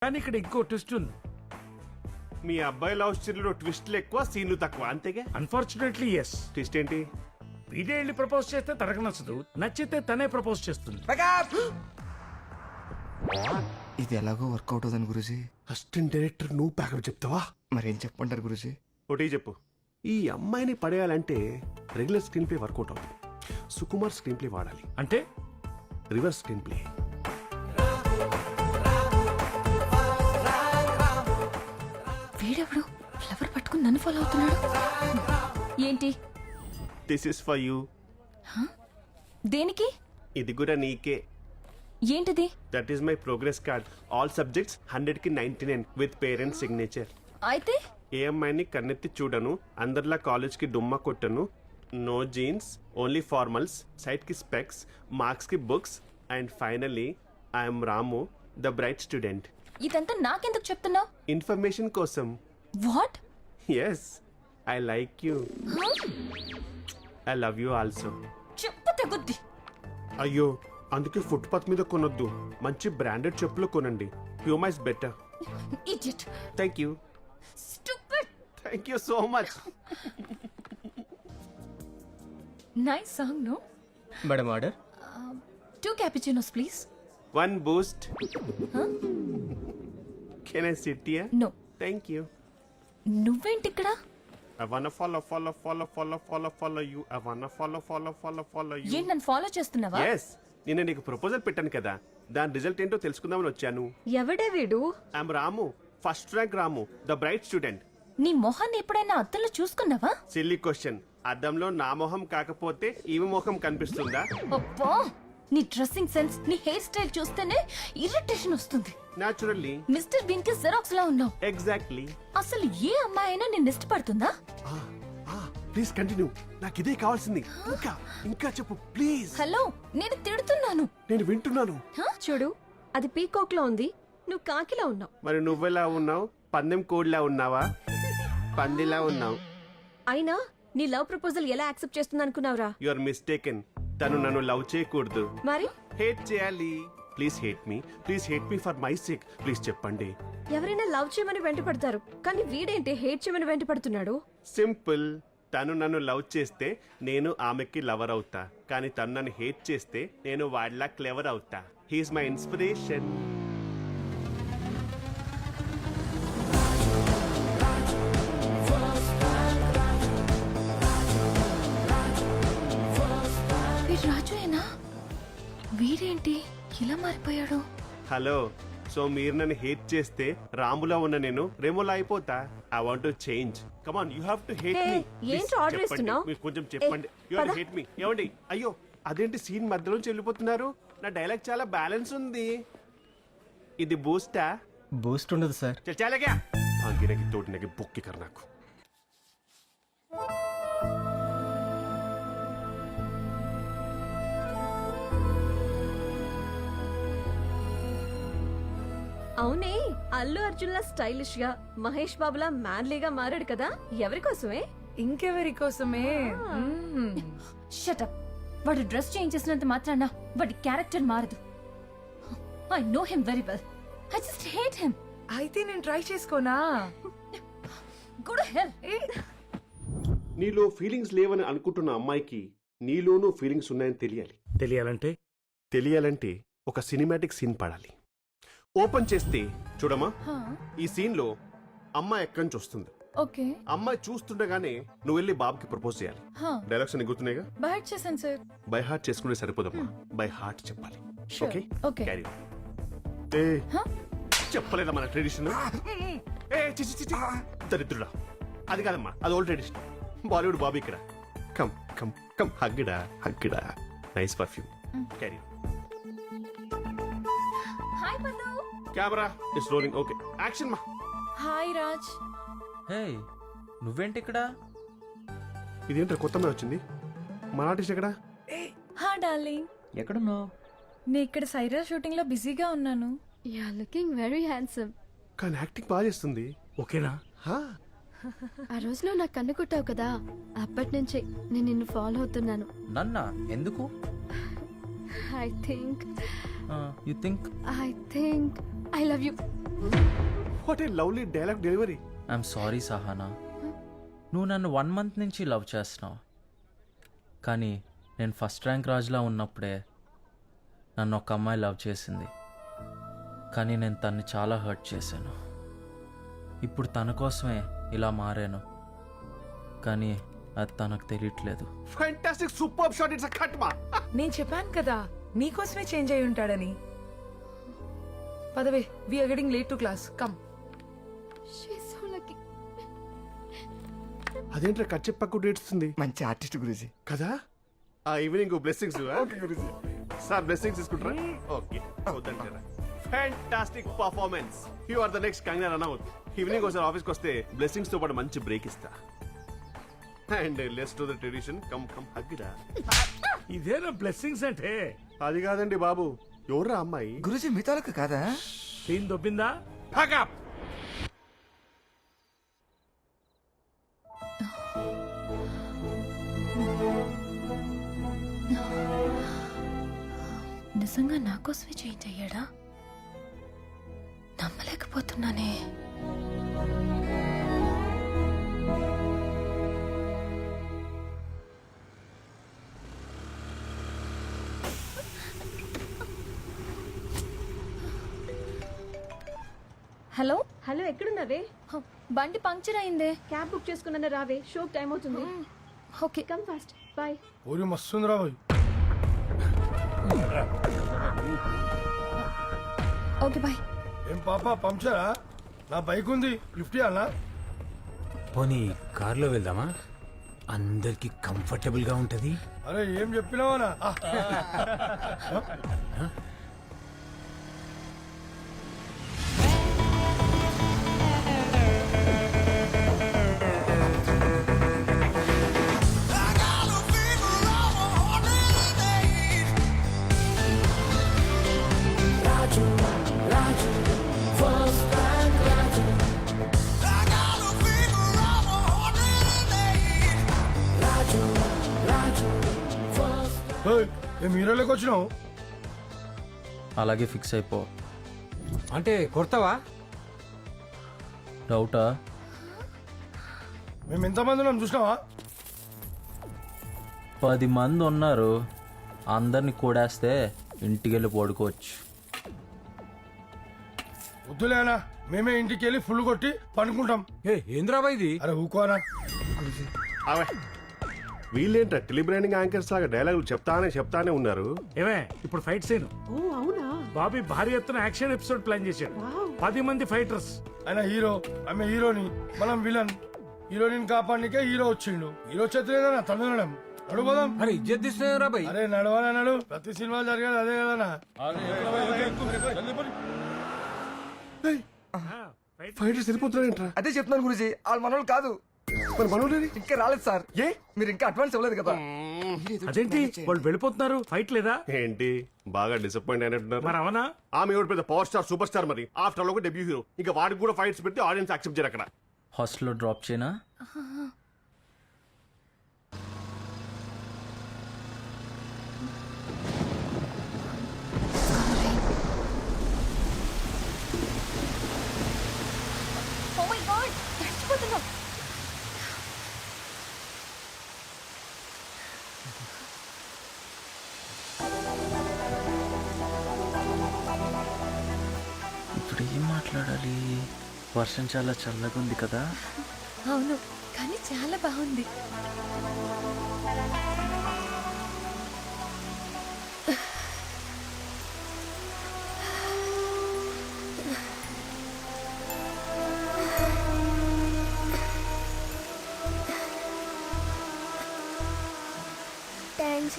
కానీ ఇక్కడ ఇంకో ట్విస్ట్ ఉంది. మీ అబ్బాయి లవ్ స్టోరీలో ట్విస్ట్లు ఎక్కువ సీన్లు తక్కువ అంతేగా. Unfortunately yes. ట్విస్ట్ ఏంటి? వీడే వెళ్ళి ప్రపోజ్ చేస్తే తనకు నచ్చదు, నచ్చితే తనే ప్రపోజ్ చేస్తుంది. ఇది ఎలాగో వర్కౌట్ అవుతుంది గురుజీ. అసిస్టెంట్ డైరెక్టర్ నువ్వు ప్యాకప్ చెప్తావా? మరేం చెప్పంటారు గురుజీ? ఒకటి చెప్పు. ఈ అమ్మాయిని పడేయాలంటే రెగ్యులర్ స్క్రీన్ ప్లే వర్కౌట్ అవుతుంది. సుకుమార్ స్క్రీన్ ప్లే వాడాలి. అంటే రివర్స్ స్క్రీన్ ప్లే. వీడెవడు ఫ్లవర్ పట్టుకుని నన్ను ఫాలో అవుతున్నాడు ఏంటి? This is for you. దేనికి? ఇది కూడా నీకే. ఏంటిది? That is my progress card. All subjects 100కి 99 విత్ పేరెంట్స్ సిగ్నేచర్. అయితే ఏ అమ్మాయిని కన్నెత్తి చూడను, అందరిలా కాలేజ్కి డుమ్మా కొట్టను, నో జీన్స్, ఓన్లీ ఫార్మల్స్, సైడ్కి స్పెక్స్, మార్క్స్కి books, and finally I'm Ramu, the bright student. ఇదంతా నాకెందుకు చెప్తున్నావు? ఇన్ఫర్మేషన్ కోసం. What? Yes, I like you. I love you also. చెప్పు తెగుద్ది. అయ్యో, అందుకే ఫుట్పాత్ మీద కొనొద్దు, మంచి బ్రాండెడ్ చెప్పులు కొనండి. హ్యూమా is better. Idiot. Thank you. Stupid. Thank you so much. Nice song no? Madam order. 2 cappuccinos please. One boost. Can I sit here? No. Thank you. నువ్వేంటి ఇక్కడ? I wanna follow you. I wanna follow you. ఏంటి నన్ను follow చేస్తున్నావా? Yes. నేను నీకు proposal పెట్టాను కదా, దాని రిజల్ట్ ఏంటో తెలుసుకుందామని వచ్చాను. ఎవడే వీడు? I'm Ramu, first rank Ramu, the bright student. నీ మొహాన్ని ఎప్పుడైనా అద్దంలో చూసుకున్నావా? Silly question. అద్దంలో నా మొహం కాకపోతే ఈమె మొహం కనిపిస్తుందా? అబ్బా, నీ డ్రెస్సింగ్ సెన్స్, నీ హెయిర్ స్టైల్ చూస్తేనే ఇరిటేషన్ వస్తుంది. Naturally. మిస్టర్ బీన్ కి జెరాక్స్ లా ఉన్నావు. Exactly. అసలు ఏ అమ్మాయి అయినా నిన్ను ఇష్టపడుతుందా? Please continue. నాకు ఇదే కావాల్సింది. ఇంకా చెప్పు ప్లీజ్. హలో, నేను తిడుతున్నాను. నేను వింటున్నాను. చూడు, అది పీకాక్ లో ఉంది, నువ్వు కాకిలా ఉన్నావు. మరి నువ్వెలా ఉన్నావు? పందెం కోడిలా ఉన్నావా? పందిలా ఉన్నావు. అయినా నీ లవ్ ప్రపోజల్ ఎలా యాక్సెప్ట్ చేస్తుంది అనుకున్నావురా? You are mistaken. తను నన్ను లవ్ చేయకూడదు, మరి హేట్ చేయాలి. Please hate me for my sake. Please చెప్పండి. ఎవరైనా లవ్ చేయమని వెంట పడతారు, కానీ వీడేంటి హేట్ చేయమని వెంట పడుతున్నాడు? సింపుల్. తను నన్ను లవ్ చేస్తే నేను ఆమెకి లవర్ అవుతా, కానీ తను నన్ను హేట్ చేస్తే నేను వాడిలా క్లెవర్ అవుతా. He's my inspiration. వీడు రాజుయేనా? వీడేంటి ఇలా మారిపోయాడు? హలో, సో మీరు నన్ను హేట్ చేస్తే రాములా ఉన్న నేను రేమోలా అయిపోతా. I want to change. Come on, you have to hate Hey, మీ. ఏంటి ఆర్డర్ ఇస్తున్నావు? మీరు కొంచెం చెప్పండి. You have to hate me. ఏమండి? అయ్యో, అదేంటి సీన్ మధ్యలోంచి వెళ్ళిపోతున్నారు? నా డైలాగ్ చాలా బ్యాలెన్స్ ఉంది. ఇది బూస్టా? బూస్ట్ ఉండదు సార్. చాలాగా గిరకి తోటి నగి బొక్కి కర్ నాకు. అవునే, అల్లు అర్జున్ లా స్టైలిష్ గా, మహేష్ బాబులా మ్యాన్లీగా మారాడు కదా, ఎవరి కోసమే? ఇంకెవరి కోసమే? Shut up. వాడు డ్రెస్ చేంజ్ చేసినంత మాత్రాన వాడి క్యారెక్టర్ మారదు. I know him very well. I just hate him. అయితే నేను ట్రై చేసుకోనా? Go to hell. నీలో ఫీలింగ్స్ లేవని అనుకుంటున్న అమ్మాయికి నీలోనూ ఫీలింగ్స్ ఉన్నాయని తెలియాలంటే ఒక సినిమాటిక్ సీన్ పడాలి. ఓపెన్ చేస్తే చూడమా, ఈ సీన్ లో అమ్మాయి ఎక్కడి నుంచి వస్తుంది. ఓకే. అమ్మాయి చూస్తుండగానే నువ్వు వెళ్ళి బాబుకి ప్రపోజ్ చేయాలి. డైలాగ్స్ అన్ని గుర్తున్నాయిగా? బై హార్ట్ చేశాను సార్. బై హార్ట్ చేసుకుంటే సరిపోదమ్మా, బై హార్ట్ చెప్పాలి. Okay okay. క్యారీ. ఏ చెప్పలేదా మన ట్రెడిషన్? ఏ చిచి చిచి దరిద్రుడా, అది కాదమ్మా, అది ఓల్డ్ ట్రెడిషన్. బాలీవుడ్ బాబీ ఇక్కడ. కమ్ కమ్ కమ్, హగ్గిడా nice perfume. Carry. Hi Pandu. Camera is rolling. Okay, action మా. హాయ్ రాజ్. హే, నువ్వేంటి ఇక్కడ? ఇదేంటో కొత్తమే వచ్చింది. మన ఆర్టిస్ట్ ఎక్కడ? హా డార్లింగ్. ఎక్కడున్నావు? నేను ఇక్కడ సైరా షూటింగ్ లో బిజీగా ఉన్నాను. You are looking very handsome. కానీ యాక్టింగ్ బాగా చేస్తుంది. ఓకేనా? ఆ రోజు నువ్వు నాకు కన్ను కొట్టావు కదా, అప్పటి నుంచి నేను నిన్ను ఫాలో అవుతున్నాను. నన్నా? ఎందుకు? I think you think? I think I love you. What a lovely dialogue delivery. I'm sorry Sahana, నువ్వు నన్ను 1 month నుంచి లవ్ చేస్తున్నావు, కానీ నేను ఫస్ట్ ర్యాంక్ రాజులా ఉన్నప్పుడే నన్ను ఒక అమ్మాయి లవ్ చేసింది, కానీ నేను తన్ని చాలా హర్ట్ చేశాను. ఇప్పుడు తన కోసమే ఇలా మారాను, కానీ అది తనకు తెలియట్లేదు. Fantastic super shot. It's a cut మా. నేను చెప్పాను కదా నీకోసమే చేంజ్ అయి ఉంటాడని. పదవే, we are getting late to class. Come. అదేంట్రా కట్ చెప్పకు డేట్స్తుంది మంచి ఆర్టిస్ట్ గురూజీ. కదా. ఆ ఈవినింగ్ బ్లెస్సింగ్స్ సార్ బ్లెస్సింగ్స్ తీసుకుంటారా? ఓకే వద్దంటారా. Fantastic performance. You are the next Kangana Ranaut. Evening ఒకసారి ఆఫీస్కి వస్తే బ్లెస్సింగ్స్ తో పాటు మంచి బ్రేక్ ఇస్తా. And let's to the tradition. Come come హగ్గిరా. ఇదేనా బ్లెస్సింగ్స్ అంటే? అది కాదండి బాబు, ఎవరా అమ్మాయి? గురూజీ మిగతాలకు కాదా? సీన్ దొబ్బిందా? నిజంగా నా కోసమే చేంజ్ అయ్యాడా? నమ్మలేకపోతున్నానే. హలో, హలో ఎక్కడున్నావే? బండి పంక్చర్ అయిందే. క్యాబ్ బుక్ చేసుకున్నా రావే, షోకి టైం అవుతుంది. Okay, come fast. బాయ్. ఊరి మస్తుందిరా బాయ్. Okay bye. ఏం పాప పంచరా? నా బైక్ ఉంది, లిఫ్ట్ ఇవ్వాలా? పోనీ కార్లో వెళ్దామా? అందరికి కంఫర్టబుల్ గా ఉంటది. అరే ఏం చెప్పినావనా? ఏం హీరోలోకి వచ్చినావు? అలాగే ఫిక్స్ అయిపో. అంటే కొడతావా? డౌటా? మేము ఎంతమంది ఉన్నాం చూసినావా? 10 మంది ఉన్నారు, అందరిని కూడేస్తే ఇంటికి వెళ్ళి పడుకోవచ్చు. వద్దులేనా, మేమే ఇంటికి వెళ్ళి ఫుల్ కొట్టి పండుకుంటాం. ఏంద్రాబా ఇది? అరే ఊకోనా. అవే వీళ్ళేంట్రా టెలిబ్రాండింగ్ యాంకర్స్ లాగా డైలాగులు చెప్తానే ఉన్నారు. ఏమే ఇప్పుడు ఫైట్ సీన్. ఓ అవునా? బాబీ భారీ ఎత్తున యాక్షన్ ఎపిసోడ్ ప్లాన్ చేశాడు. 10 మంది ఫైటర్స్. ఆయన హీరో, ఆమె హీరోని, మనం విలన్. హీరోయిన్ కాపాడనికే హీరో వచ్చిండు. హీరో చేతులేదన్నా తమిళం అడుగుదాం. అరే ఇజ్జత్ తీస్తున్నారా బాయ్? అరే నడవనా నడు, ప్రతి సినిమా జరిగేది అదే కదనా. ఫైటర్స్ వెళ్ళిపోతున్నారేంట్రా? అదే చెప్తున్నాను గురూజీ, వాళ్ళు మనోళ్ళు కాదు. మరి మనోడేది? ఇంకా రాలేదు సార్. ఏ మీరు ఇంకా అడ్వాన్స్ ఇవ్వలేదు కదా. అదేంటి వాళ్ళు వెళ్ళిపోతున్నారు? ఫైట్ లేదా? ఏంటి బాగా డిసప్పాయింట్ అయినట్టున్నారు. మరి అవనా? ఆమె ఎవరు పెద్ద పవర్ స్టార్ సూపర్ స్టార్, మరి ఆఫ్టర్ ఆల్ ఒక డెబ్యూ హీరో. ఇంకా వాడికి కూడా ఫైట్స్ పెడితే ఆడియన్స్ యాక్సెప్ట్ చేయరు అక్కడ. హాస్టల్లో డ్రాప్ చేయనా? ఓ మై గాడ్, చచ్చిపోతున్నాం. ఇప్పుడు ఏం మాట్లాడాలి? వర్షం చాలా చల్లగా ఉంది కదా. అవును, కానీ చాలా బాగుంది. థ్యాంక్స్.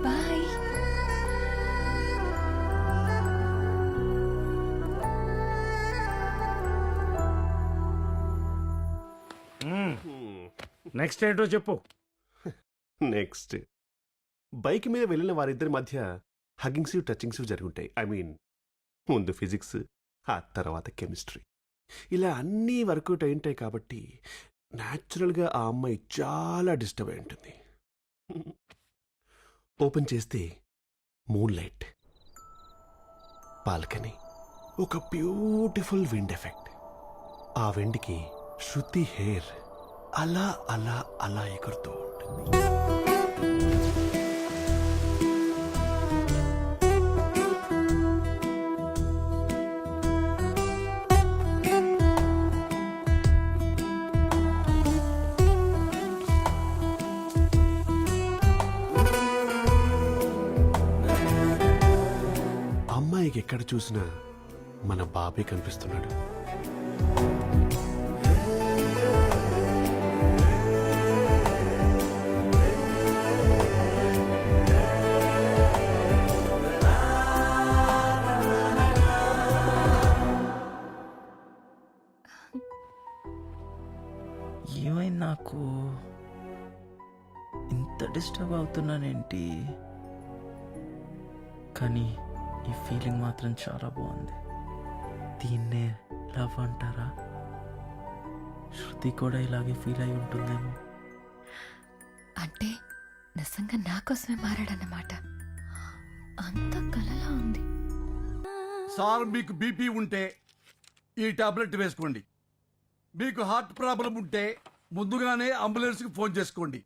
బాయ్. నెక్స్ట్ ఏంటో చెప్పు. నెక్స్ట్ బైక్ మీద వెళ్ళిన వారిద్దరి మధ్య హగ్గింగ్స్ టచింగ్స్ జరుగుంటాయి. ఐ మీన్ ముందు ఫిజిక్స్, ఆ తర్వాత కెమిస్ట్రీ. ఇలా అన్నీ వర్కౌట్ అయి ఉంటాయి కాబట్టి న్యాచురల్గా ఆ అమ్మాయి చాలా డిస్టర్బ్ అయి ఉంటుంది. ఓపెన్ చేస్తే మూన్ లైట్, బాల్కనీ, ఒక బ్యూటిఫుల్ విండ్ ఎఫెక్ట్. ఆ విండ్కి శృతి హెయిర్ అలా అలా అలా ఎగురుతూ ఉంటుంది. అమ్మాయికి ఎక్కడ చూసినా మన బాబే కనిపిస్తున్నాడు. ఏమైంది నాకు? ఇంత డిస్టర్బ్ అవుతున్నానేంటి? కానీ ఈ ఫీలింగ్ మాత్రం చాలా బాగుంది. దీన్నే లవ్ అంటారా? శృతి కూడా ఇలాగే ఫీల్ అయి ఉంటుందేమో. అంటే నిజంగా నా కోసమే మారాడన్నమాట. అంత కలలా ఉంది. సార్ మీకు బీపీ ఉంటే ఈ టాబ్లెట్ వేసుకోండి. మీకు హార్ట్ ప్రాబ్లం ఉంటే ముందుగానే అంబులెన్స్కి ఫోన్ చేసుకోండి.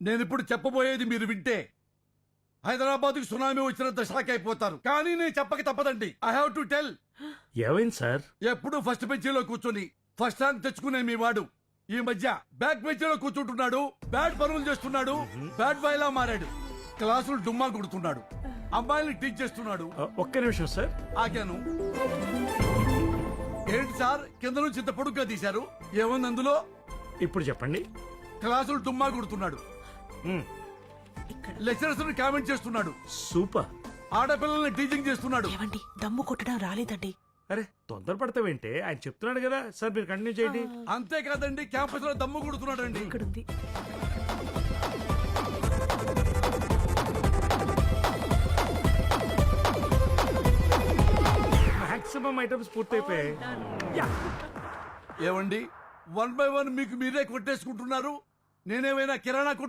నేను ఇప్పుడు చెప్పబోయేది మీరు వింటే హైదరాబాద్కి సునామీ వచ్చినంత షాక్ అయిపోతారు. కానీ నేను చెప్పక తప్పదండి. I have to tell. ఏమైంది సార్? ఎప్పుడు ఫస్ట్ బెంచీలో కూర్చొని ఫస్ట్ ర్యాంక్ తెచ్చుకునే మీ వాడు ఈ మధ్య బ్యాక్ బెంచీలో కూర్చుంటున్నాడు. బ్యాడ్ పనులు చేస్తున్నాడు. బ్యాడ్ బాయ్ లా మారాడు. క్లాసులు డుమ్మా కొడుతున్నాడు. అమ్మాయిల్ని టీచ్ చేస్తున్నాడు. ఒక్క నిమిషం సార్. ఆగాను. ఏంటి సార్ కింద నుంచి ఇంత పొడుగ్గా తీశారు? ఏముంది అందులో? ఇప్పుడు చెప్పండి. క్లాసులు డుమ్మా కొడుతున్నాడు. లెక్చరర్స్ కామెంట్ చేస్తున్నాడు. సూపర్. ఆడపిల్లల్ని టీచింగ్ చేస్తున్నాడు. ఏవండి దమ్ము కొట్టడం రాలేదండి. అరే తొందరపడతావేంటే? ఆయన చెప్తున్నాడు కదా సార్, మీరు కంటిన్యూ చేయండి. అంతేకాదండి క్యాంపస్ లో దమ్ము కొడుతున్నాడు అండి. ఇక్కడుంది. మాక్సిమం ఐటమ్స్ పూర్తయిపోయాయి. ఏవండి 1 by 1 మీకు మీరే కొట్టేసుకుంటున్నారు. నేనేమైనా కిరాణా కొట్టు